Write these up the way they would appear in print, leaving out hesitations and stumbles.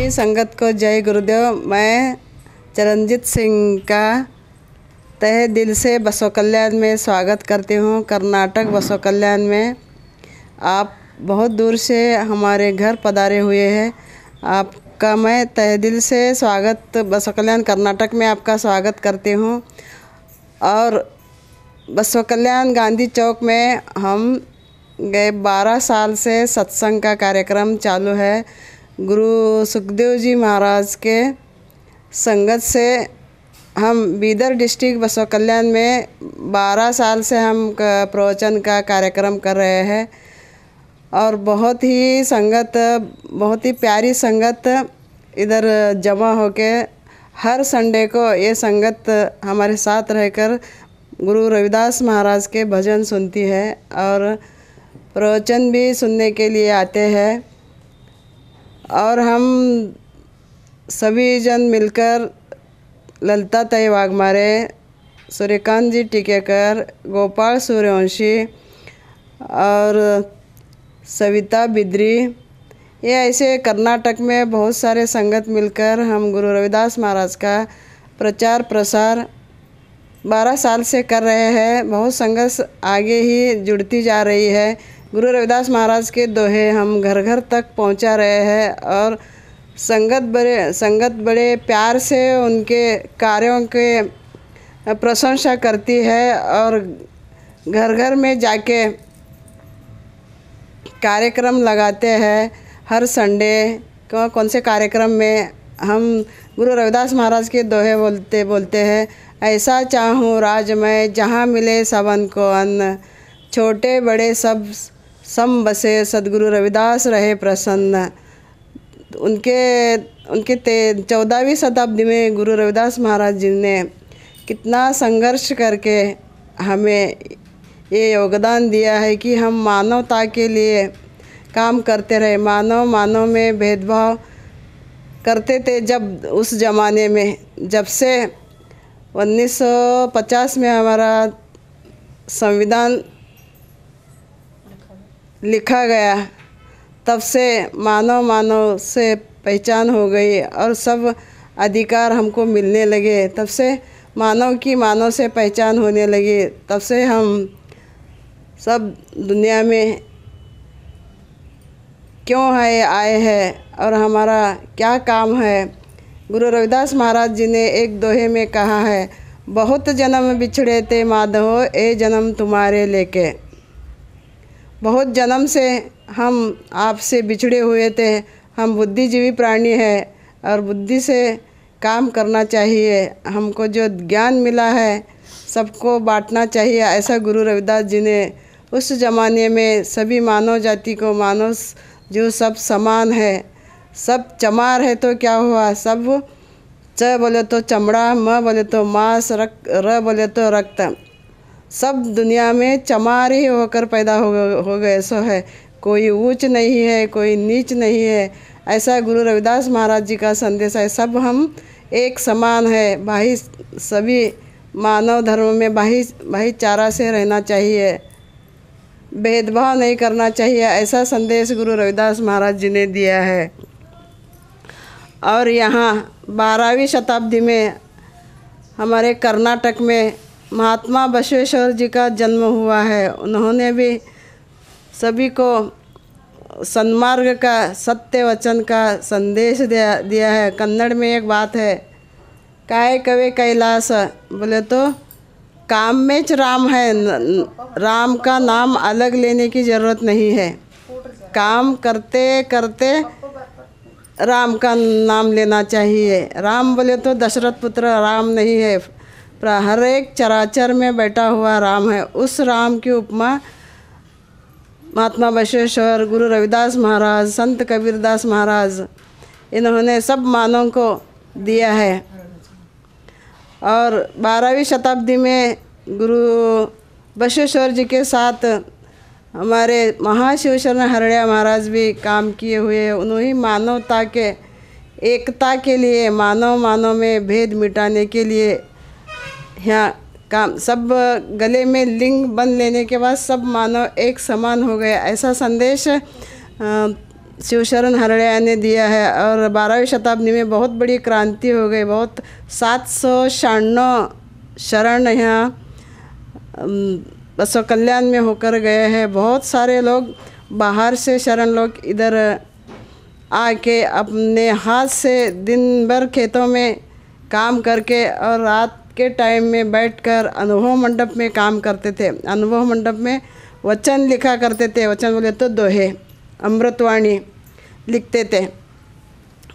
सभी संगत को जय गुरुदेव। मैं चरणजीत सिंह का तहे दिल से बसव कल्याण में स्वागत करती हूँ। कर्नाटक बसव कल्याण में आप बहुत दूर से हमारे घर पधारे हुए हैं। आपका मैं तहे दिल से स्वागत बसव कल्याण कर्नाटक में आपका स्वागत करती हूँ। और बसव कल्याण गांधी चौक में हम गए 12 साल से सत्संग का कार्यक्रम चालू है। गुरु सुखदेव जी महाराज के संगत से हम बीदर डिस्ट्रिक्ट बसव कल्याण में 12 साल से हम प्रवचन का कार्यक्रम कर रहे हैं। और बहुत ही प्यारी संगत इधर जमा होके हर संडे को ये संगत हमारे साथ रहकर गुरु रविदास महाराज के भजन सुनती है और प्रवचन भी सुनने के लिए आते हैं। और हम सभी जन मिलकर ललिता ताई वाघमारे, सूर्यकांत जी टिकेकर, गोपाल सूर्यवंशी और सविता बिद्री, ये ऐसे कर्नाटक में बहुत सारे संगत मिलकर हम गुरु रविदास महाराज का प्रचार प्रसार 12 साल से कर रहे हैं। बहुत संगत आगे ही जुड़ती जा रही है। गुरु रविदास महाराज के दोहे हम घर घर तक पहुंचा रहे हैं और संगत बड़े प्यार से उनके कार्यों के प्रशंसा करती है और घर घर में जाके कार्यक्रम लगाते हैं। हर संडे कौन से कार्यक्रम में हम गुरु रविदास महाराज के दोहे बोलते हैं। ऐसा चाहूँ राज में जहाँ मिले सबन को अन्न, छोटे बड़े सब सम बसे सदगुरु रविदास रहे प्रसन्न। उनके 14वीं शताब्दी में गुरु रविदास महाराज जी ने कितना संघर्ष करके हमें ये योगदान दिया है कि हम मानवता के लिए काम करते रहे। मानव में भेदभाव करते थे जब उस ज़माने में, जब से 1950 में हमारा संविधान लिखा गया, तब से मानव से पहचान हो गई और सब अधिकार हमको मिलने लगे। तब से मानव से पहचान होने लगी। तब से हम सब दुनिया में क्यों आए हैं और हमारा क्या काम है। गुरु रविदास महाराज जी ने एक दोहे में कहा है, बहुत जन्म बिछड़े थे माधव ए जन्म तुम्हारे लेके। बहुत जन्म से हम आपसे बिछड़े हुए थे। हम बुद्धिजीवी प्राणी हैं और बुद्धि से काम करना चाहिए। हमको जो ज्ञान मिला है सबको बांटना चाहिए। ऐसा गुरु रविदास जी ने उस ज़माने में सभी मानव जाति को, मानव जो सब समान है, सब चमार है तो क्या हुआ, सब च बोले तो चमड़ा, म बोले तो मांस, र बोले तो रक्त, सब दुनिया में चमार ही होकर पैदा हो गए सो है। कोई ऊंच नहीं है, कोई नीच नहीं है। ऐसा गुरु रविदास महाराज जी का संदेश है। सब हम एक समान है। भाई सभी मानव धर्म में भाईचारा से रहना चाहिए, भेदभाव नहीं करना चाहिए। ऐसा संदेश गुरु रविदास महाराज जी ने दिया है। और यहाँ 12वीं शताब्दी में हमारे कर्नाटक में महात्मा बसवेश्वर जी का जन्म हुआ है। उन्होंने भी सभी को सन्मार्ग का, सत्य वचन का संदेश दिया है। कन्नड़ में एक बात है, काय कवे कैलास, बोले तो काम में च राम है। राम का नाम अलग लेने की ज़रूरत नहीं है। काम करते करते राम का नाम लेना चाहिए। राम बोले तो दशरथ पुत्र राम नहीं है, हर एक चराचर में बैठा हुआ राम है। उस राम की उपमा महात्मा बसवेश्वर, गुरु रविदास महाराज, संत कबीरदास महाराज, इन्होंने सब मानव को दिया है। और 12वीं शताब्दी में गुरु बसवेश्वर जी के साथ हमारे महाशिवशरण हरड़िया महाराज भी काम किए हुए। उन्होंने मानवता के एकता के लिए, मानव में भेद मिटाने के लिए यहाँ काम, सब गले में लिंग बंध लेने के बाद सब मानव एक समान हो गए। ऐसा संदेश शिवशरण हरड़िया ने दिया है। और 12वीं शताब्दी में बहुत बड़ी क्रांति हो गई। बहुत 796 शरण यहाँ बसव कल्याण में होकर गए हैं। बहुत सारे लोग बाहर से शरण लोग इधर आके अपने हाथ से दिन भर खेतों में काम करके और रात के टाइम में बैठकर अनुभव मंडप में काम करते थे। अनुभव मंडप में वचन लिखा करते थे। वचन बोले तो दोहे, अमृतवाणी लिखते थे।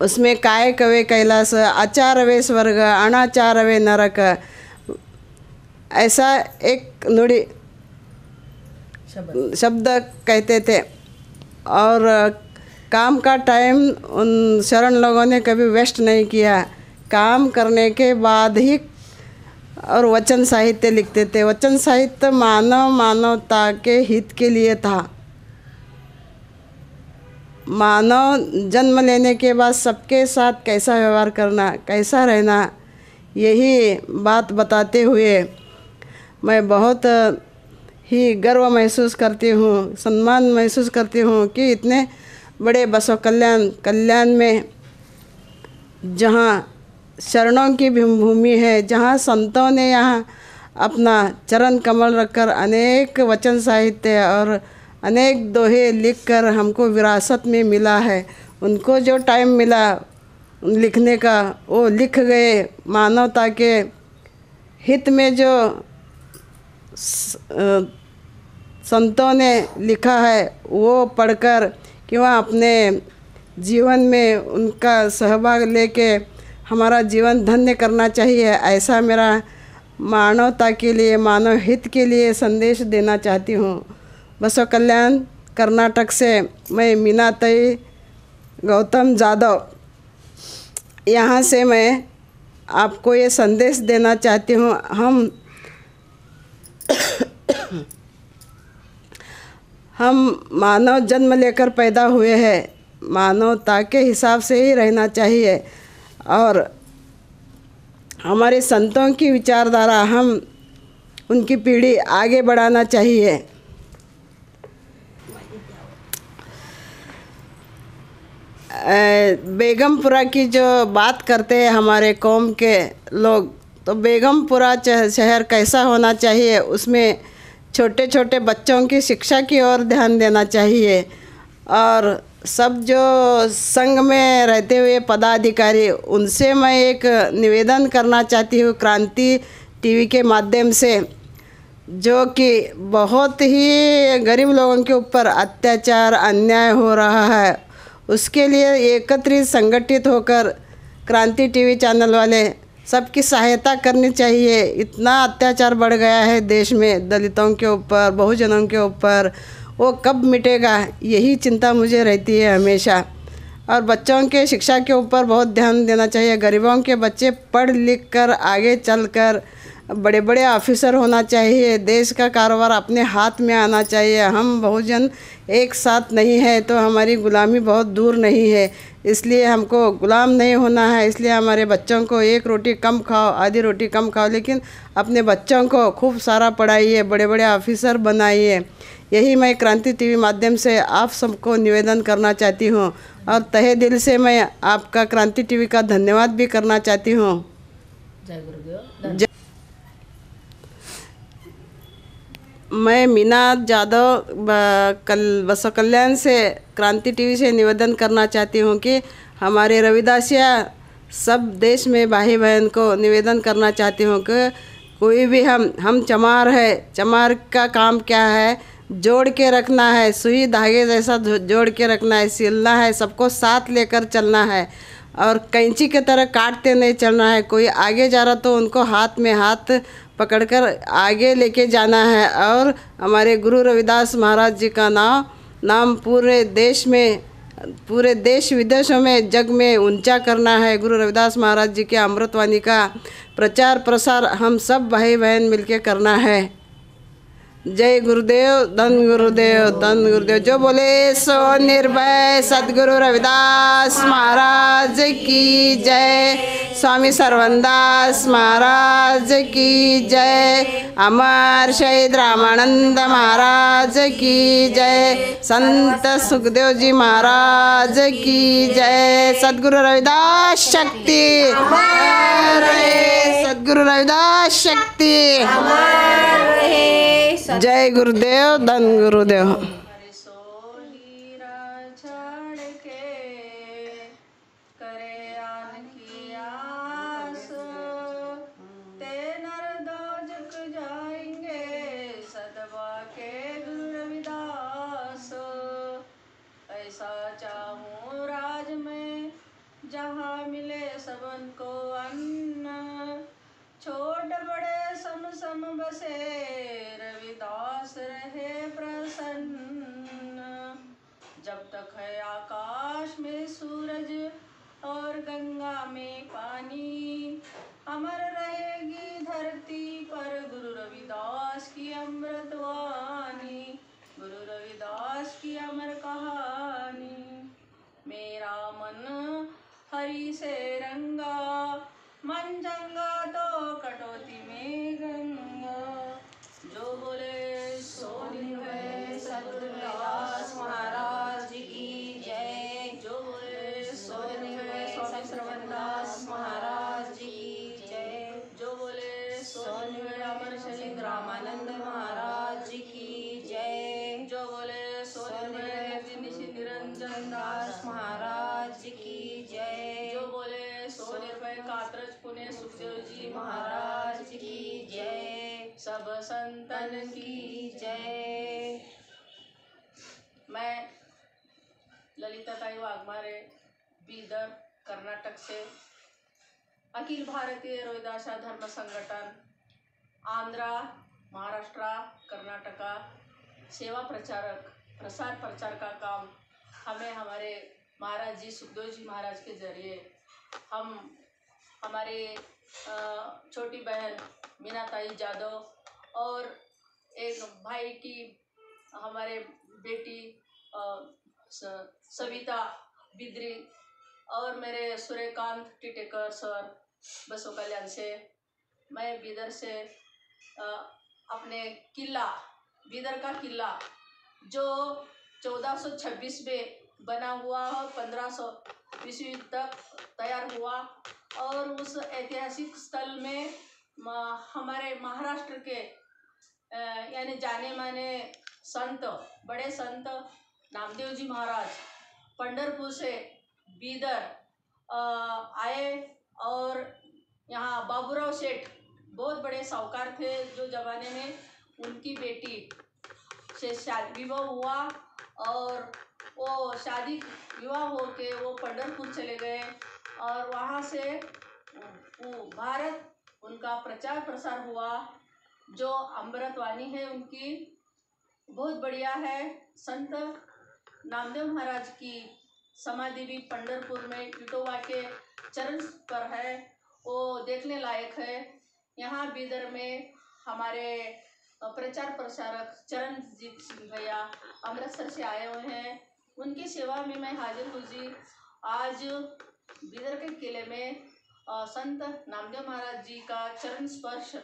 उसमें काय कवे कैलास, आचार वे स्वर्ग, अनाचार वे नरक, ऐसा एक नुड़ी शब्द कहते थे। और काम का टाइम उन शरण लोगों ने कभी वेस्ट नहीं किया। काम करने के बाद ही और वचन साहित्य लिखते थे। वचन साहित्य मानवता के हित के लिए था। मानव जन्म लेने के बाद सबके साथ कैसा व्यवहार करना, कैसा रहना, यही बात बताते हुए मैं बहुत ही गर्व महसूस करती हूँ, सम्मान महसूस करती हूँ कि इतने बड़े बसव कल्याण में जहाँ शरणों की भूमि है, जहाँ संतों ने यहाँ अपना चरण कमल रखकर अनेक वचन साहित्य और अनेक दोहे लिखकर हमको विरासत में मिला है। उनको जो टाइम मिला लिखने का वो लिख गए। मानवता के हित में जो संतों ने लिखा है वो पढ़कर क्यों अपने जीवन में उनका सहभाग लेके हमारा जीवन धन्य करना चाहिए। ऐसा मेरा मानवता के लिए, मानव हित के लिए संदेश देना चाहती हूँ। बसव कल्याण कर्नाटक से मैं मीनाताई गौतम जाधव, यहाँ से मैं आपको ये संदेश देना चाहती हूँ। हम मानव जन्म लेकर पैदा हुए हैं, मानवता के हिसाब से ही रहना चाहिए और हमारे संतों की विचारधारा हम उनकी पीढ़ी आगे बढ़ाना चाहिए। बेगमपुरा की जो बात करते हैं हमारे कौम के लोग, तो बेगमपुरा शहर कैसा होना चाहिए, उसमें छोटे छोटे बच्चों की शिक्षा की ओर ध्यान देना चाहिए। और सब जो संघ में रहते हुए पदाधिकारी, उनसे मैं एक निवेदन करना चाहती हूँ क्रांति टीवी के माध्यम से, जो कि बहुत ही गरीब लोगों के ऊपर अत्याचार अन्याय हो रहा है, उसके लिए एकत्रित संगठित होकर क्रांति टीवी चैनल वाले सबकी सहायता करनी चाहिए। इतना अत्याचार बढ़ गया है देश में दलितों के ऊपर, बहुजनों के ऊपर, वो कब मिटेगा यही चिंता मुझे रहती है हमेशा। और बच्चों के शिक्षा के ऊपर बहुत ध्यान देना चाहिए। गरीबों के बच्चे पढ़ लिख कर आगे चलकर बड़े बड़े ऑफिसर होना चाहिए। देश का कारोबार अपने हाथ में आना चाहिए। हम बहुजन एक साथ नहीं है तो हमारी गुलामी बहुत दूर नहीं है। इसलिए हमको गुलाम नहीं होना है। इसलिए हमारे बच्चों को एक रोटी कम खाओ, आधी रोटी कम खाओ, लेकिन अपने बच्चों को खूब सारा पढ़ाइए, बड़े बड़े ऑफिसर बनाइए। यही मैं क्रांति टीवी माध्यम से आप सबको निवेदन करना चाहती हूँ। और तहे दिल से मैं आपका क्रांति टीवी का धन्यवाद भी करना चाहती हूँ। जय गुरुदेव। मैं मीना जाधव बसव कल्याण से क्रांति टीवी से निवेदन करना चाहती हूँ कि हमारे रविदासिया सब देश में भाई बहन को निवेदन करना चाहती हूँ कि कोई भी हम चमार है। चमार का काम क्या है? जोड़ के रखना है, सुई धागे जैसा जोड़ के रखना है, सिलना है, सबको साथ लेकर चलना है और कैंची की तरह काटते नहीं चलना है। कोई आगे जा रहा तो उनको हाथ में हाथ पकड़कर आगे लेके जाना है। और हमारे गुरु रविदास महाराज जी का नाम पूरे देश विदेशों में, जग में ऊंचा करना है। गुरु रविदास महाराज जी के अमृतवाणी का प्रचार प्रसार हम सब भाई बहन मिलके करना है। जय गुरुदेव धन गुरुदेव धन गुरुदेव। जो बोले सो निर्भय सद्गुरु रविदास महाराज की जय। स्वामी सर्वनदास महाराज की जय। अमर शहीद रामानंद महाराज की जय। संत सुखदेव जी महाराज की जय। सद्गुरु रविदास शक्ति अमर रहे। सद्गुरु रविदास शक्ति अमर रहे। जय गुरुदेव धन गुरुदेव। ऐसा चाहूं राज में जहाँ मिले सबन को अन्न, छोट बड़े सम सम बसे रविदास रहे प्रसन्न। जब तक है आकाश में सूरज और गंगा में पानी, अमर रहेगी धरती पर गुरु रविदास की अमृत वाणी। गुरु रविदास की अमर कहानी। मेरा मन हरि से रंगा, मन चंगा तो कटौती में गंगा। जो बोले सो निर्भय सद्गुरु रविदास महाराज की जय। जो बोले सो निर्भय स्वामी सर्वनदास महाराज की जय। जो बोले सो निर्भय अमर शहीद रामानंद महाराज की जय। जो बोले सो निर्भय निरंजन दास महाराज की जय। जो बोले सो निर्भय कात्रज पुणे सुखदेव जी महाराज की जय। सब संतन की जय। मैं ललिताताई वाघमारे, बीदर, कर्नाटक से अखिल भारतीय रविदास धर्म संगठन आंध्रा, महाराष्ट्र, कर्नाटका सेवा प्रचारक प्रसार प्रचार का काम हमें हमारे महाराज जी सुखदेव जी महाराज के जरिए हम हमारे छोटी बहन मीनाताई जादव और एक भाई की हमारे बेटी सविता बिद्री और मेरे सूर्यकांत टिटेकर सर बसो कल्याण से मैं बीदर से अपने किला बीदर का किला जो 1426 में बना हुआ है, 1500 ईस्वी तक तैयार हुआ और उस ऐतिहासिक स्थल में हमारे महाराष्ट्र के यानी जाने माने संत बड़े संत नामदेव जी महाराज पंढरपुर से बीदर आए और यहाँ बाबूराव सेठ बहुत बड़े साहूकार थे जो जमाने में उनकी बेटी से शादी विवाह हुआ और वो शादी विवाह होके वो पंढरपुर चले गए और वहाँ से वो भारत उनका प्रचार प्रसार हुआ। जो अमृतवाणी है उनकी बहुत बढ़िया है। संत नामदेव महाराज की समाधि भी पंढरपुर में विठोबा के चरण पर है, वो देखने लायक है। यहाँ बीदर में हमारे प्रचार प्रसारक चरणजीत सिंह भैया अमृतसर से आए हुए हैं, उनकी सेवा में मैं हाजिर हूँ जी। आज बीदर के किले में संत नामदेव महाराज जी का चरण स्पर्श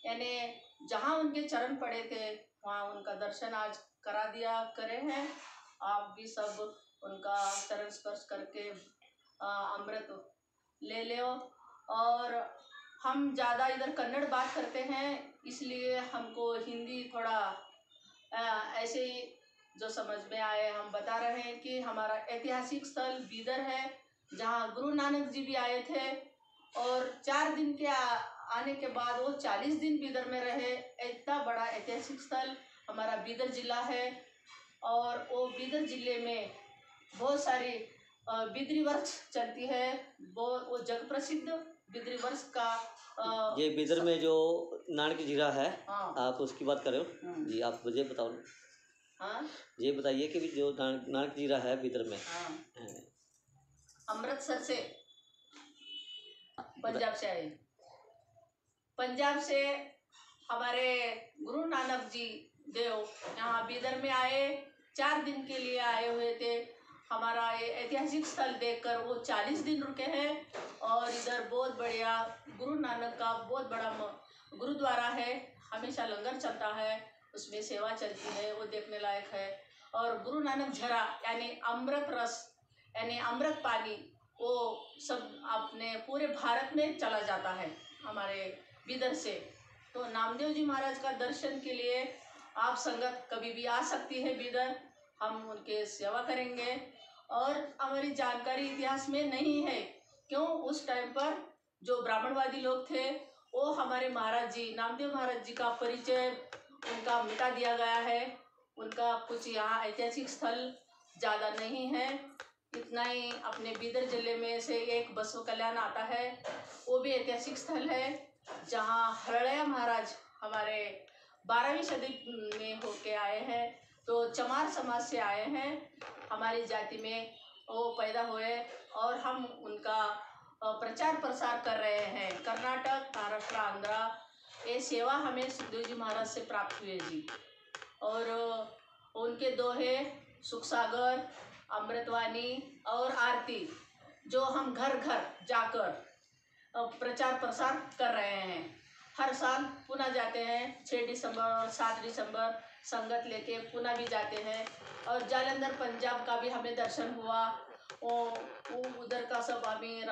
यानी जहाँ उनके चरण पड़े थे वहाँ उनका दर्शन आज करा दिया करे हैं। आप भी सब उनका चरण स्पर्श करके अमृत ले लो। और हम ज़्यादा इधर कन्नड़ बात करते हैं इसलिए हमको हिंदी थोड़ा ऐसे ही जो समझ में आए हम बता रहे हैं कि हमारा ऐतिहासिक स्थल बीदर है जहाँ गुरु नानक जी भी आए थे और 4 दिन के आने के बाद वो 40 दिन बीदर में रहे। इतना बड़ा ऐतिहासिक स्थल हमारा बीदर जिला है और वो बीदर जिले में बहुत सारी बिद्री वर्ष चलती है। वो जग प्रसिद्ध बिद्री वर्ष का ये बीदर में जो नानक जीरा है, हाँ। आप उसकी बात कर रहे हो जी, आप मुझे बताओ। हाँ ये बताइए कि जो नानक जीरा है बीदर में, हाँ। अमृतसर से पंजाब से आए। पंजाब से हमारे गुरु नानक जी देव यहाँ बीदर में आए, 4 दिन के लिए आए हुए थे। हमारा ये ऐतिहासिक स्थल देखकर वो 40 दिन रुके हैं। और इधर बहुत बढ़िया गुरु नानक का बहुत बड़ा गुरुद्वारा है, हमेशा लंगर चलता है, उसमें सेवा चलती है, वो देखने लायक है। और गुरु नानक झरा यानी अमृत रस यानी अमृत पानी, वो सब अपने पूरे भारत में चला जाता है हमारे बीदर से। तो नामदेव जी महाराज का दर्शन के लिए आप संगत कभी भी आ सकती है बीदर, हम उनके सेवा करेंगे। और हमारी जानकारी इतिहास में नहीं है, क्यों उस टाइम पर जो ब्राह्मणवादी लोग थे वो हमारे महाराज जी नामदेव महाराज जी का परिचय उनका मिटा दिया गया है। उनका कुछ यहाँ ऐतिहासिक स्थल ज़्यादा नहीं है। इतना ही अपने बीदर जिले में से एक बसव कल्याण आता है, वो भी ऐतिहासिक स्थल है, जहाँ हरड़ैया महाराज हमारे 12वीं सदी में होके आए हैं। तो चमार समाज से आए हैं, हमारी जाति में वो पैदा हुए और हम उनका प्रचार प्रसार कर रहे हैं। कर्नाटक, महाराष्ट्र, आंध्रा, ये सेवा हमें सुखदेव जी महाराज से प्राप्त हुई जी। और उनके दोहे सुख सागर, अमृतवाणी और आरती जो हम घर घर जाकर प्रचार प्रसार कर रहे हैं। हर साल पुणे जाते हैं, 6 दिसंबर और 7 दिसंबर संगत लेके पुणे भी जाते हैं। और जालंधर पंजाब का भी हमें दर्शन हुआ, वो उधर का सब हमें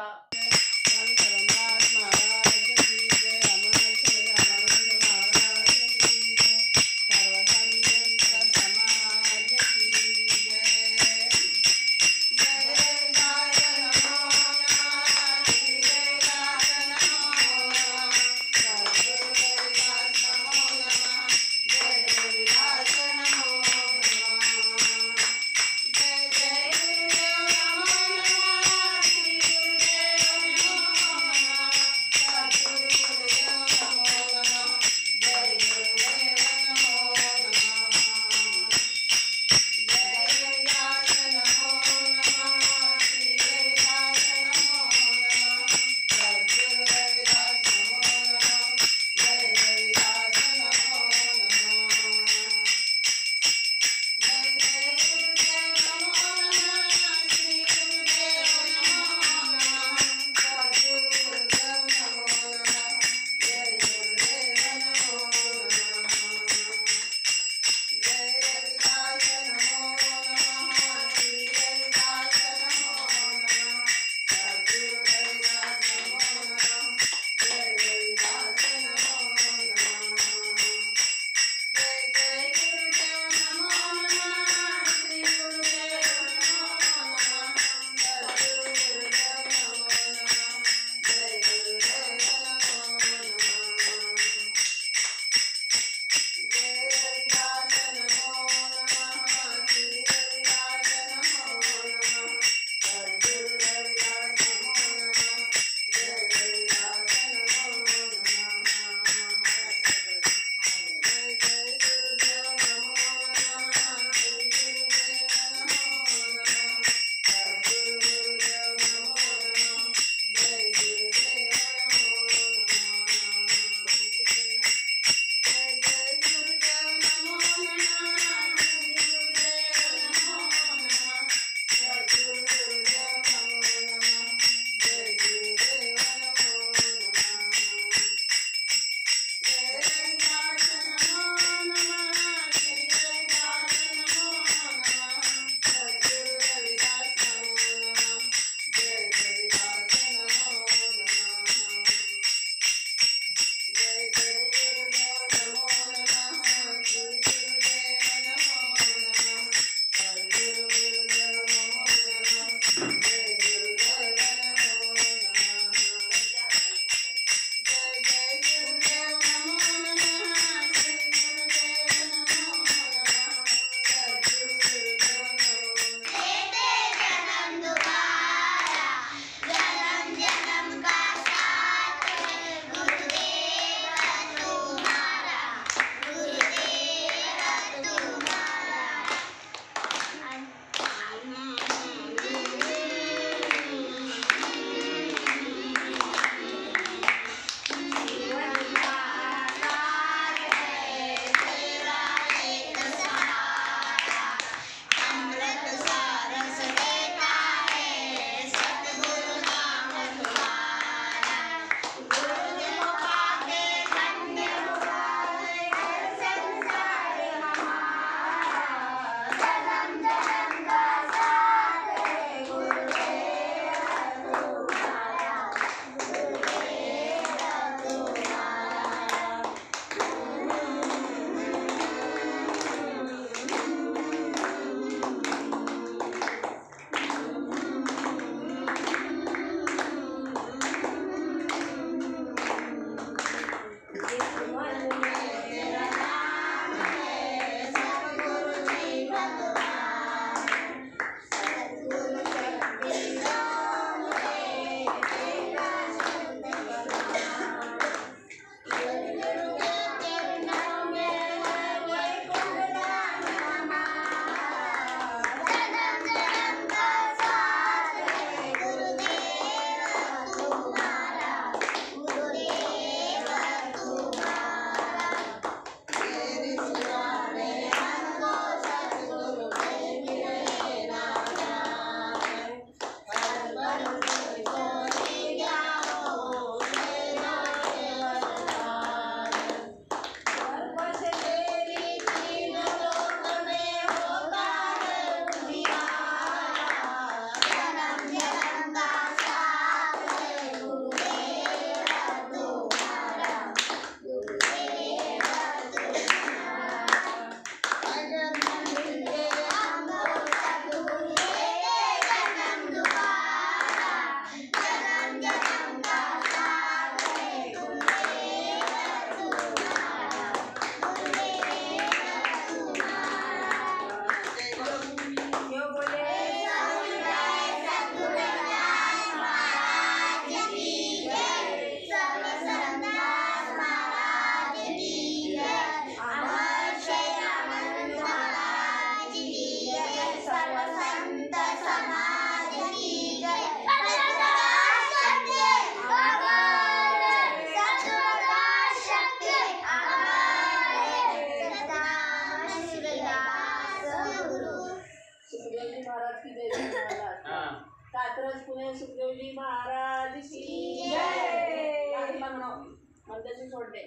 मध्यस्थी छोड़ने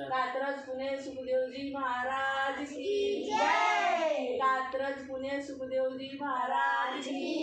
कात्रज पुणे सुखदेव जी महाराज की जय। कात्रज पुणे सुखदेव जी महाराज की